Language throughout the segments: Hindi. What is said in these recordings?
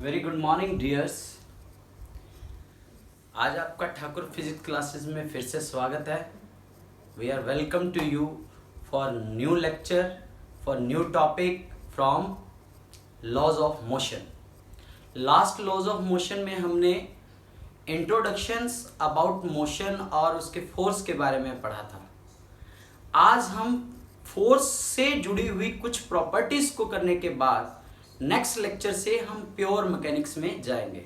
Very good morning dears. आज आपका ठाकुर फिजिक्स क्लासेस में फिर से स्वागत है। We are welcome to you for new lecture for new topic from laws of motion. Last laws of motion में हमने इंट्रोडक्शंस अबाउट मोशन और उसके फोर्स के बारे में पढ़ा था। आज हम फोर्स से जुड़ी हुई कुछ प्रॉपर्टीज को करने के बाद नेक्स्ट लेक्चर से हम प्योर मैकेनिक्स में जाएंगे।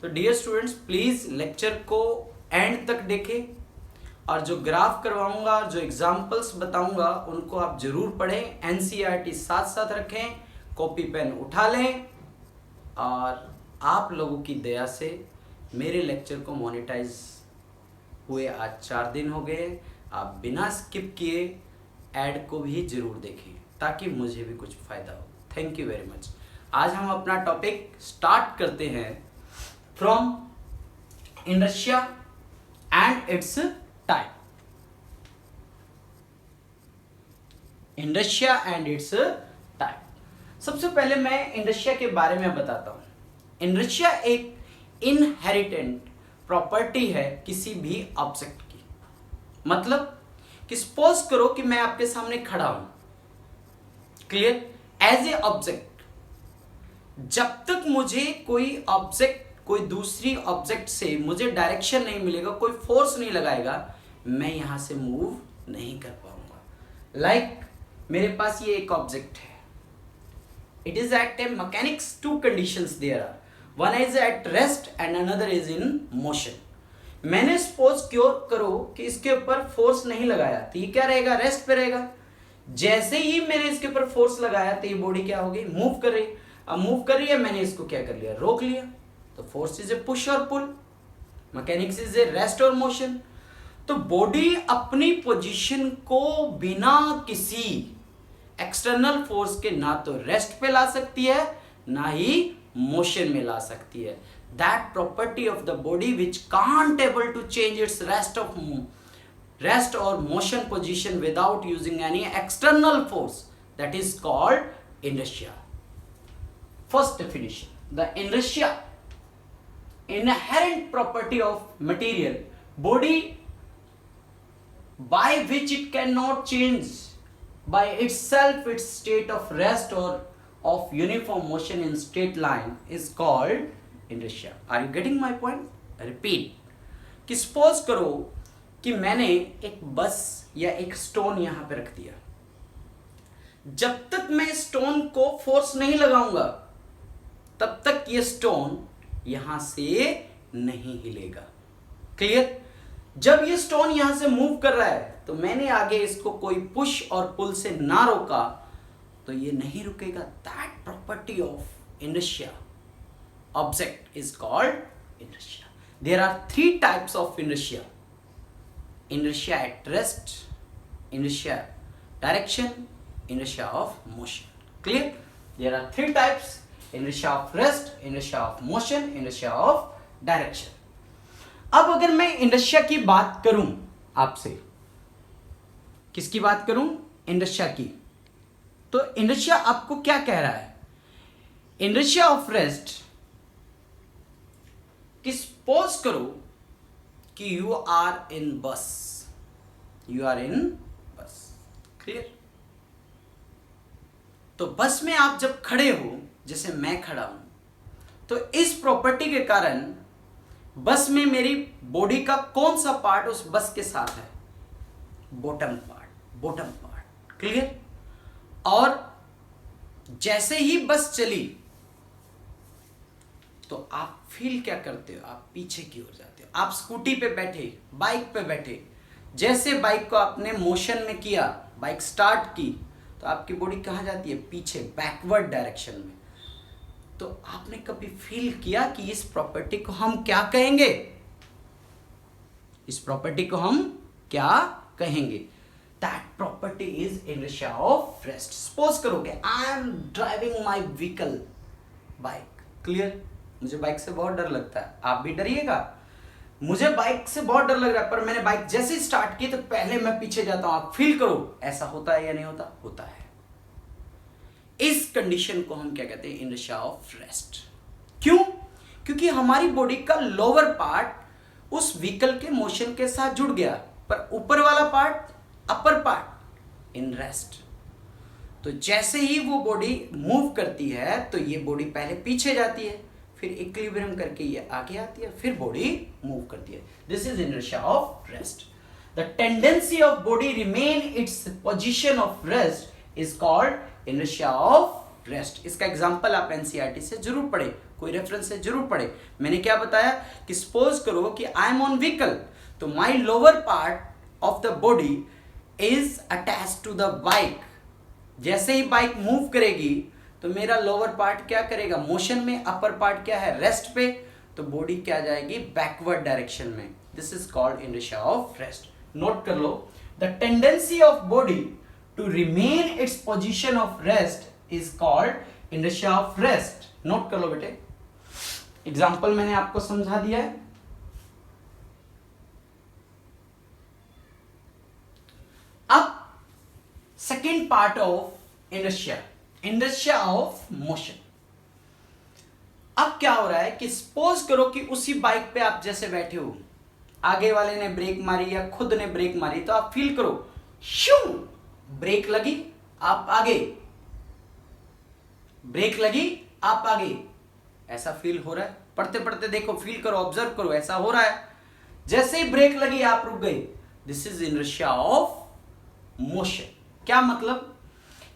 तो डियर स्टूडेंट्स, प्लीज लेक्चर को एंड तक देखें और जो ग्राफ करवाऊंगा, जो एग्जांपल्स बताऊंगा उनको आप जरूर पढ़ें। एनसीईआरटी साथ साथ रखें, कॉपी पेन उठा लें और आप लोगों की दया से मेरे लेक्चर को मोनेटाइज हुए आज 4 दिन हो गए। आप बिना स्किप किए ऐड को भी जरूर देखें ताकि मुझे भी कुछ फायदा हो। Thank you very much. आज हम अपना टॉपिक स्टार्ट करते हैं from inertia and it's type. Inertia and it's type. सबसे पहले मैं इनर्शिया के बारे में बताता हूं। इनर्शिया एक इनहेरिटेंट प्रॉपर्टी है किसी भी ऑब्जेक्ट की। मतलब कि सपोज करो कि मैं आपके सामने खड़ा हूं, क्लियर, एज ए ऑब्जेक्ट। जब तक मुझे कोई दूसरी ऑब्जेक्ट से मुझे डायरेक्शन नहीं मिलेगा, कोई फोर्स नहीं लगाएगा, मैं यहां से मूव नहीं कर पाऊंगा। लाइक मेरे पास ये एक ऑब्जेक्ट है, it is at a mechanics. Two conditions there are, one is at rest and another is in motion. मैंने सपोज करो कि इसके ऊपर फोर्स नहीं लगाया तो ये क्या रहेगा, रेस्ट पे रहेगा। जैसे ही मैंने इसके ऊपर फोर्स लगाया तो ये बॉडी क्या हो गई, मूव कर रही। अब मूव कर रही है, मैंने इसको क्या कर लिया, रोक लिया। तो फोर्स इज ए पुश और पुल, मैकेनिक्स इज ए रेस्ट और मोशन। तो बॉडी अपनी पोजीशन को बिना किसी एक्सटर्नल फोर्स के ना तो रेस्ट पे ला सकती है ना ही मोशन में ला सकती है। That property of the body which can't able to change its rest or motion position without using any external force, that is called inertia. First definition, the inertia, inherent property of material body by which it cannot change by itself its state of rest or of uniform motion in straight line is called inertia. Are you getting my point? I repeat कि suppose करो कि मैंने एक बस या एक स्टोन यहां पे रख दिया। जब तक मैं स्टोन को फोर्स नहीं लगाऊंगा तब तक ये स्टोन यहां से नहीं हिलेगा। क्लियर? जब ये स्टोन यहां से मूव कर रहा है तो मैंने आगे इसको कोई पुश और पुल से ना रोका तो ये नहीं रुकेगा। That property of inertia object is called inertia. There are 3 types of inertia: inertia at rest, inertia direction, inertia of motion. Clear? There are 3 types: inertia of rest, inertia of motion, inertia of direction. अब अगर मैं inertia की बात करूं आपसे, किसकी बात करूं? inertia की। तो inertia आपको क्या कह रहा है? inertia of rest कि सपोज करो कि यू आर इन बस, क्लियर? तो बस में आप जब खड़े हो, जैसे मैं खड़ा हूं, तो इस प्रॉपर्टी के कारण बस में मेरी बॉडी का कौन सा पार्ट उस बस के साथ है? Bottom part, clear? और जैसे ही बस चली तो आप फील क्या करते हो? आप पीछे की ओर जाते हो। आप स्कूटी पे बैठे, बाइक पे बैठे, जैसे बाइक को आपने मोशन में किया, बाइक स्टार्ट की, तो आपकी बॉडी कहां जाती है? पीछे, बैकवर्ड डायरेक्शन में। तो आपने कभी फील किया कि इस प्रॉपर्टी को हम क्या कहेंगे? इस प्रॉपर्टी को हम क्या कहेंगे? That property is inertia of rest. Suppose करो कि I am driving my vehicle, bike, clear? मुझे बाइक से बहुत डर लगता है, आप भी डरिएगा। मुझे बाइक से बहुत डर लग रहा है, पर मैंने बाइक जैसे ही स्टार्ट की तो पहले मैं पीछे जाता हूं। आप फील करो, ऐसा होता है या नहीं होता? होता है। इस कंडीशन को हम क्या कहते हैं? Inertia of rest. क्यों? क्योंकि हमारी बॉडी का लोअर पार्ट उस व्हीकल के मोशन के साथ जुड़ गया, पर ऊपर वाला part, upper part in rest. तो जैसे ही वो बॉडी मूव करती है तो ये बॉडी पहले पीछे जाती है, फिर इक्विलिब्रियम करके ये आगे आती है, फिर बॉडी मूव करती है। This is inertia of rest. The tendency of body remain its position of rest is called inertia of rest. इसका एग्जांपल आप एनसीईआरटी से जरूर पढ़े, कोई रेफरेंस से जरूर पढ़े। मैंने क्या बताया कि सपोज करो कि आई एम ऑन व्हीकल, तो my lower part of the body is attach to the bike. जैसे ही बाइक मूव करेगी तो मेरा लोअर पार्ट क्या करेगा, मोशन में, अपर पार्ट क्या है, रेस्ट पे, तो बॉडी क्या जाएगी, बैकवर्ड डायरेक्शन में। This is called inertia of rest. Note कर लो, the tendency of body to remain its position of rest is called inertia of rest. Note कर लो बेटे, एग्जाम्पल मैंने आपको समझा दिया है। अब second part of inertia, inertia of motion. अब क्या हो रहा है कि सपोज करो कि उसी बाइक पे आप जैसे बैठे हो, आगे वाले ने ब्रेक मारी या खुद ने ब्रेक मारी, तो आप फील करो, शू, ब्रेक लगी, आप आगे, ब्रेक लगी, आप आगे, ऐसा फील हो रहा है। पढ़ते पढ़ते देखो, फील करो, ऑब्जर्व करो, ऐसा हो रहा है। जैसे ही ब्रेक लगी आप रुक गए। This is inertia of motion. क्या मतलब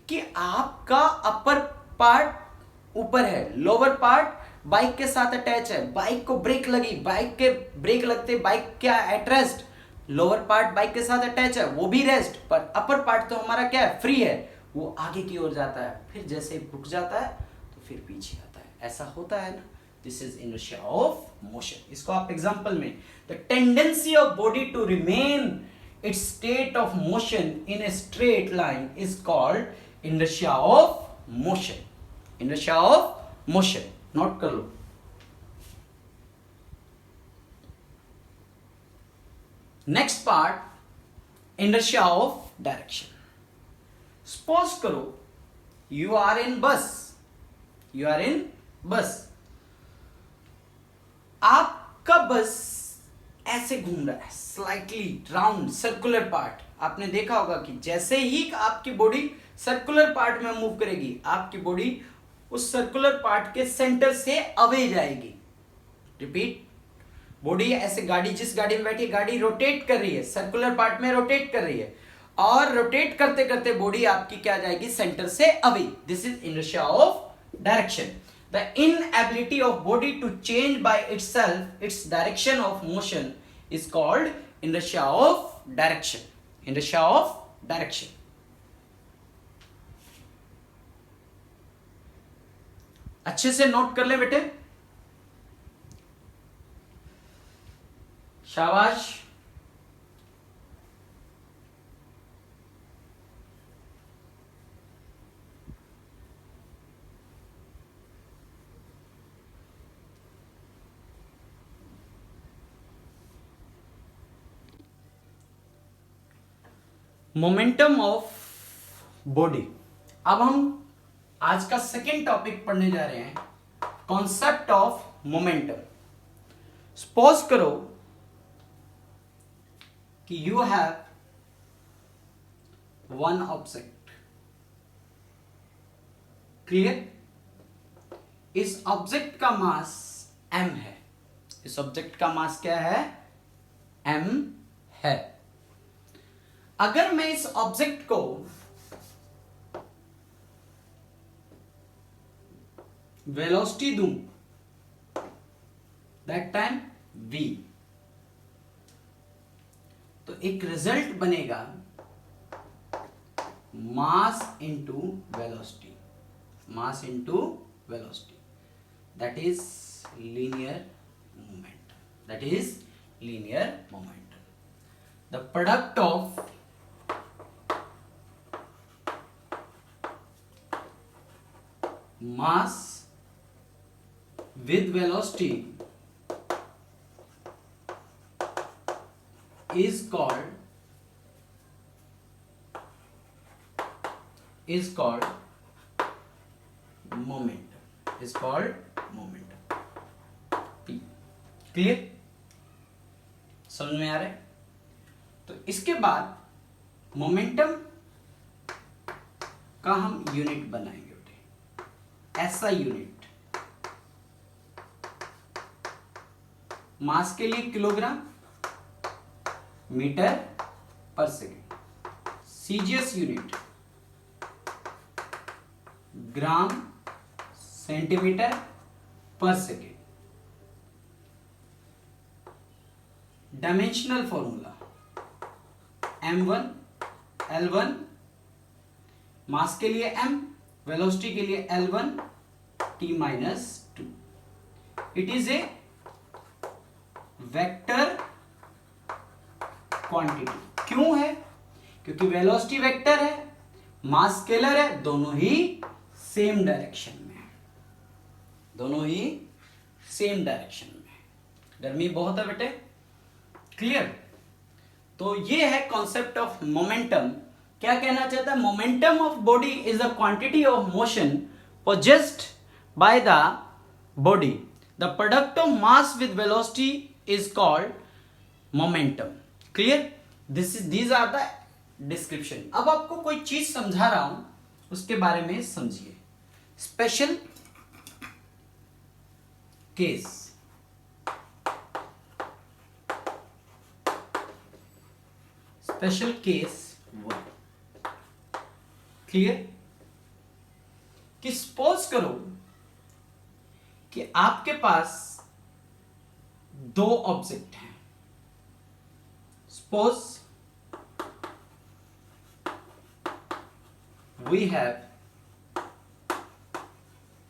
कि आपका अपर पार्ट ऊपर है, लोअर पार्ट बाइक के साथ अटैच है, बाइक को ब्रेक लगी, बाइक के ब्रेक लगते बाइक क्या at rest, lower part bike के साथ अटैच है, वो भी रेस्ट, पर अपर पार्ट तो हमारा क्या है, फ्री है, वो आगे की ओर जाता है, फिर जैसे रुक जाता है तो फिर पीछे आता है। ऐसा होता है ना। This is inertia of motion. इसको आप एग्जांपल में, the tendency of body to remain its state of motion in a straight line is called inertia of motion. Inertia of motion. Note कर लो। Next part, inertia of direction. Suppose करो you are in bus. You are in bus. आपका बस ऐसे घूम रहा है, स्लाइटली राउंड सर्कुलर पार्ट। आपने देखा होगा कि जैसे ही आपकी बॉडी सर्कुलर पार्ट में मूव करेगी, आपकी बॉडी उस सर्कुलर पार्ट के सेंटर से अवे जाएगी। रिपीट, बॉडी ऐसे, गाड़ी जिस गाड़ी में बैठी, गाड़ी रोटेट कर रही है, सर्कुलर पार्ट में रोटेट कर रही है, और रोटेट करते करते बॉडी आपकी क्या जाएगी, सेंटर से away. This is inertia of direction. The inability of body to change by itself its direction of motion is called inertia of direction. Inertia of direction. अच्छे से नोट कर ले बेटे, शाबाश। Momentum of body. अब हम आज का सेकेंड टॉपिक पढ़ने जा रहे हैं, कॉन्सेप्ट ऑफ मोमेंटम। सपोज करो कि you have one object, clear. इस ऑब्जेक्ट का मास m है। इस ऑब्जेक्ट का मास क्या है, m है। अगर मैं इस ऑब्जेक्ट को वेलोसिटी दूं, दैट टाइम v, तो एक रिजल्ट बनेगा mass into velocity, mass into velocity, that is linear movement, that is linear movement. The product of mass with velocity is called moment, is called moment। Clear, समझ में आ रहा है? तो इसके बाद मोमेंटम का हम यूनिट बनाएंगे बेटे, ऐसा यूनिट, मास के लिए kilogram, metre per second, CGS unit gram centimetre per second, dimensional formula m1 l1, mass के लिए m, वेलोसिटी के लिए l1 t-2। It is a vector quantity. क्यों है? क्योंकि वेलोसिटी वेक्टर है, मास स्केलर है, दोनों ही सेम डायरेक्शन में है, दोनों ही सेम डायरेक्शन में है। गर्मी बहुत है बेटे, क्लियर? तो ये है कॉन्सेप्ट ऑफ मोमेंटम। क्या कहना चाहता है? Momentum of body is the quantity of motion possessed by the body, the product of mass with velocity is called momentum. Clear? These are the description. अब आपको कोई चीज समझा रहा हूं, उसके बारे में समझिए। Special case, special case 1। Clear? कि सपोज करो कि आपके पास दो ऑब्जेक्ट हैं। Suppose we have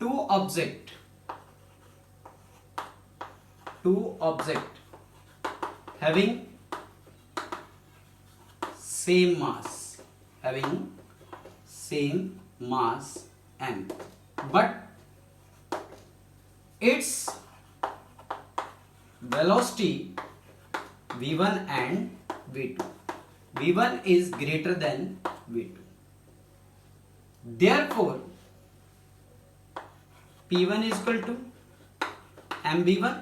two object having same mass m, but its velocity v1 and v2, v1 is greater than v2, therefore P1 is equal to mv1,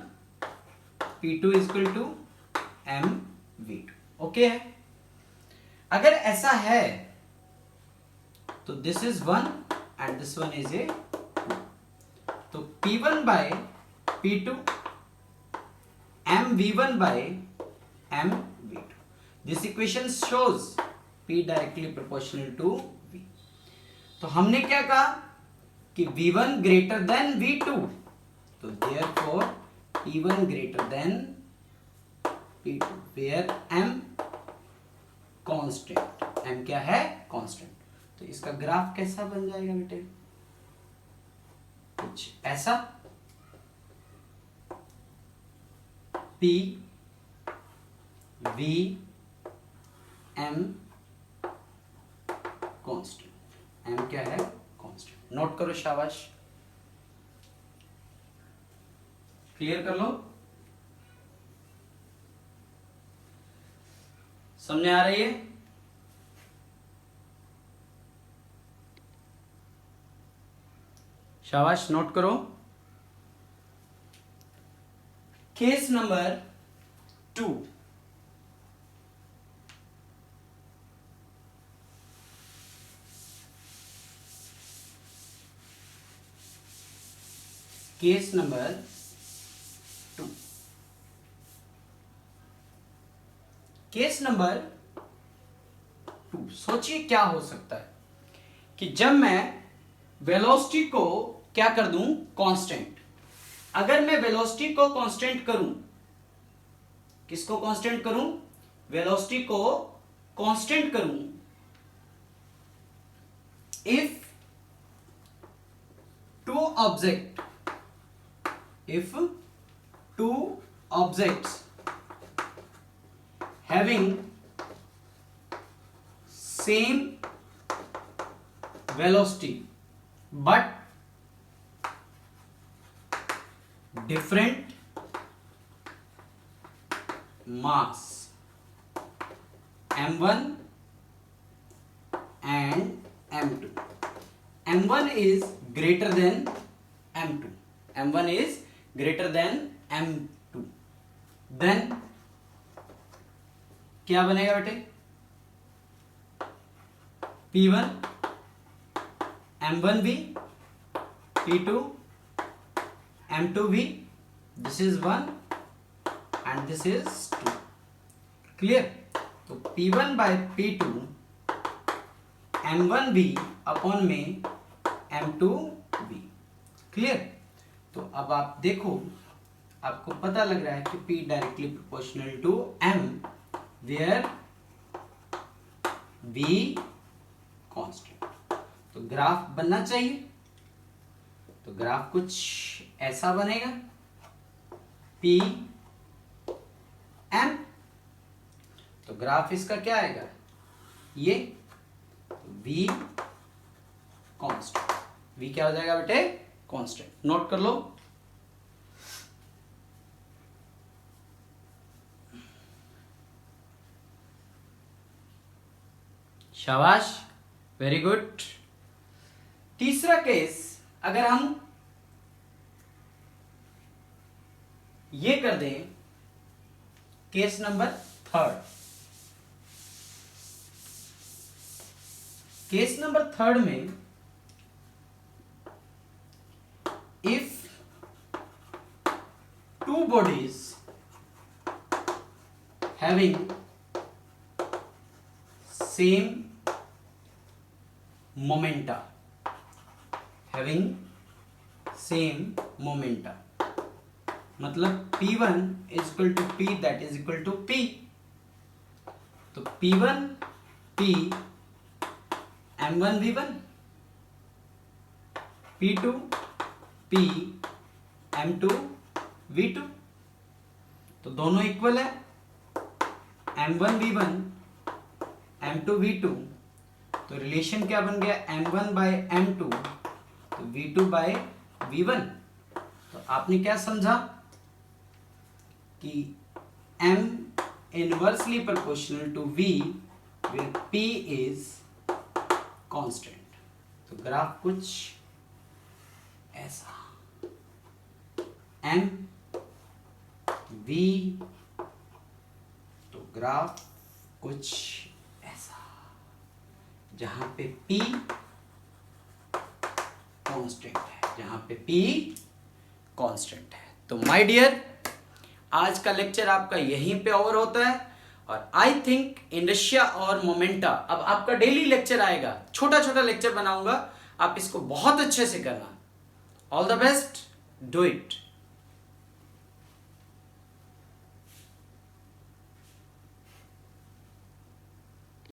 P2 is equal to mv2। Okay है? अगर ऐसा है तो this is 1 and this one is a 2, तो P1 by P2 mv1 by mv2, this equation shows P directly proportional to V। तो हमने क्या कहा कि V1 ग्रेटर देन V2, तो therefore P1 greater than P2, where M constant, M क्या है? कांस्टेंट। तो इसका ग्राफ कैसा बन जाएगा बेटे? कुछ ऐसा, P V M constant, M क्या है? कांस्टेंट। नोट करो, शाबाश, क्लियर कर लो। समझ आ रही है? शाबाश, नोट करो। Case number 2, case number 2, case number 2, सोचिए क्या हो सकता है कि जब मैं वेलोसिटी को क्या कर दूं? कांस्टेंट। अगर मैं वेलोसिटी को कांस्टेंट करूं, किसको कांस्टेंट करूं? वेलोसिटी को कांस्टेंट करूं, if two objects having same velocity but different mass m1 and m2, m1 is greater than m2, m1 is greater than m2, then क्या बनेगा बेटे, P1 M1V P2 M2V, this is 1 and this is 2. Clear. तो P1 by P2 M1V upon में M2V। क्लियर। तो अब आप देखो, आपको पता लग रहा है कि P directly proportional to M where V constant. तो ग्राफ बनना चाहिए, तो ग्राफ कुछ ऐसा बनेगा, P M। तो ग्राफ इसका क्या आएगा, ये V कांस्टेंट। V क्या हो जाएगा बेटे, कांस्टेंट। नोट कर लो। शाबाश, वेरी गुड। तीसरा केस अगर हम ये कर दें, case number third. Case number third में if two bodies having same momenta, having same momenta, मतलब P1 is equal to P that is equal to P। तो P1 P M1 V1, P2 P M2 V2। तो दोनों इक्वल है, M1 V1 M2 V2। तो रिलेशन क्या बन गया, M1 बाय M2 तो V2 बाय V1। तो आपने क्या समझा कि M inversely proportional to V where P is constant. तो ग्राफ कुछ ऐसा, M V, तो ग्राफ कुछ जहां पे P कांस्टेंट है, जहां पे P कांस्टेंट है। तो माय डियर, आज का लेक्चर आपका यहीं पे ओवर होता है। और आई थिंक इनर्शिया और मोमेंटा अब आपका डेली लेक्चर आएगा, छोटा छोटा लेक्चर बनाऊंगा, आप इसको बहुत अच्छे से करना। All the best, do it.